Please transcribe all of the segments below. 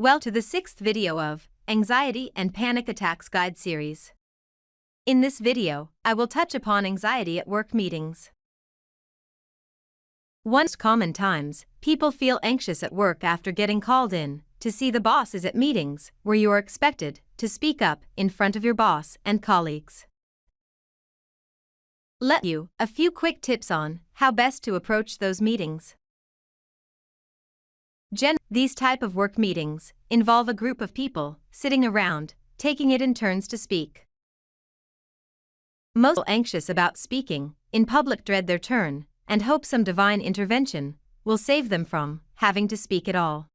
Well, to the 6th video of Anxiety and Panic Attacks Guide series. In this video, I will touch upon anxiety at work meetings. One of the common times people feel anxious at work after getting called in to see the boss is at meetings where you are expected to speak up in front of your boss and colleagues. Let you a few quick tips on how best to approach those meetings. These type of work meetings involve a group of people sitting around, taking it in turns to speak. Most people anxious about speaking in public dread their turn and hope some divine intervention will save them from having to speak at all.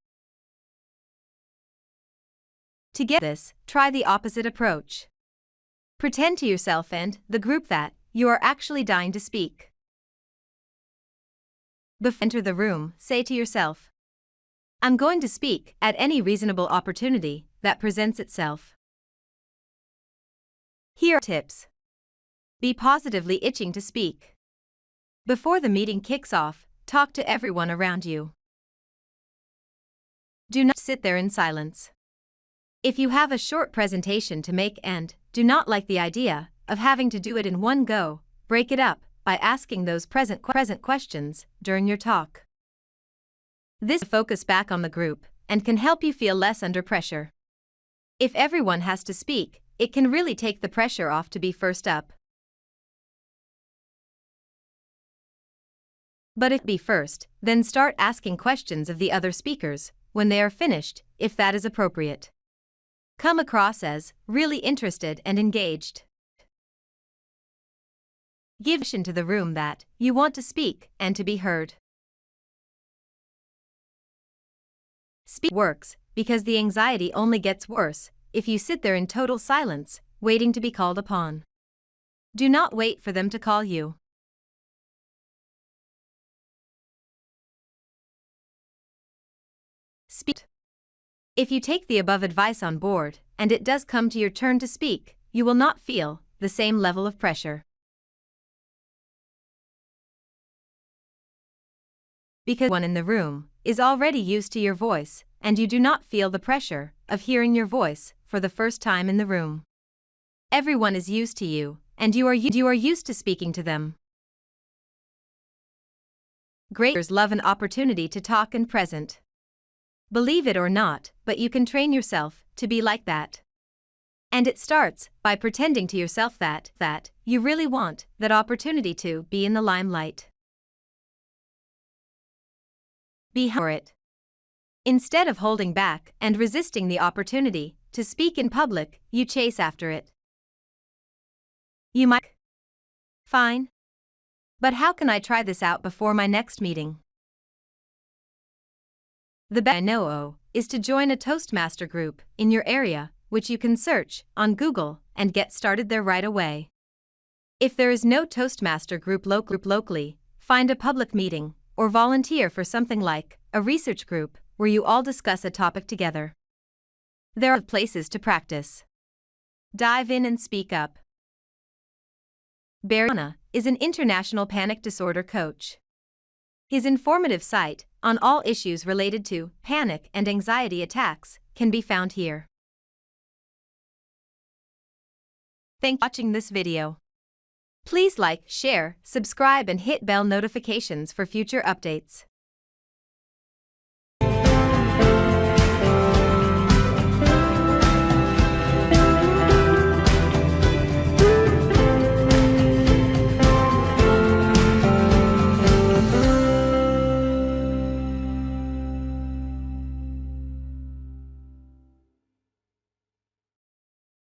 To get this, try the opposite approach. Pretend to yourself and the group that you are actually dying to speak. Before you enter the room, say to yourself, "I'm going to speak at any reasonable opportunity that presents itself." Here are tips. Be positively itching to speak. Before the meeting kicks off, talk to everyone around you. Do not sit there in silence. If you have a short presentation to make and do not like the idea of having to do it in one go, break it up by asking those present questions during your talk. This focus back on the group and can help you feel less under pressure. If everyone has to speak, it can really take the pressure off to be first up. But if be first, then start asking questions of the other speakers when they are finished, if that is appropriate. Come across as really interested and engaged. Give attention to the room that you want to speak and to be heard. Speak works because the anxiety only gets worse if you sit there in total silence, waiting to be called upon. Do not wait for them to call you. Speak. If you take the above advice on board and it does come to your turn to speak, you will not feel the same level of pressure. Because everyone in the room is already used to your voice and you do not feel the pressure of hearing your voice for the first time in the room. Everyone is used to you and you are used to speaking to them. Great leaders love an opportunity to talk and present. Believe it or not, but you can train yourself to be like that. And it starts by pretending to yourself that you really want that opportunity to be in the limelight. Be for it. Instead of holding back and resisting the opportunity to speak in public, you chase after it. You might. Fine. But how can I try this out before my next meeting? The best I know is to join a Toastmaster group in your area, which you can search on Google and get started there right away. If there is no Toastmaster group locally, find a public meeting or volunteer for something like a research group where you all discuss a topic together. There are places to practice. Dive in and speak up. Barry Hanna is an international panic disorder coach. His informative site on all issues related to panic and anxiety attacks can be found here. Thanks for watching this video. Please like, share, subscribe and hit bell notifications for future updates.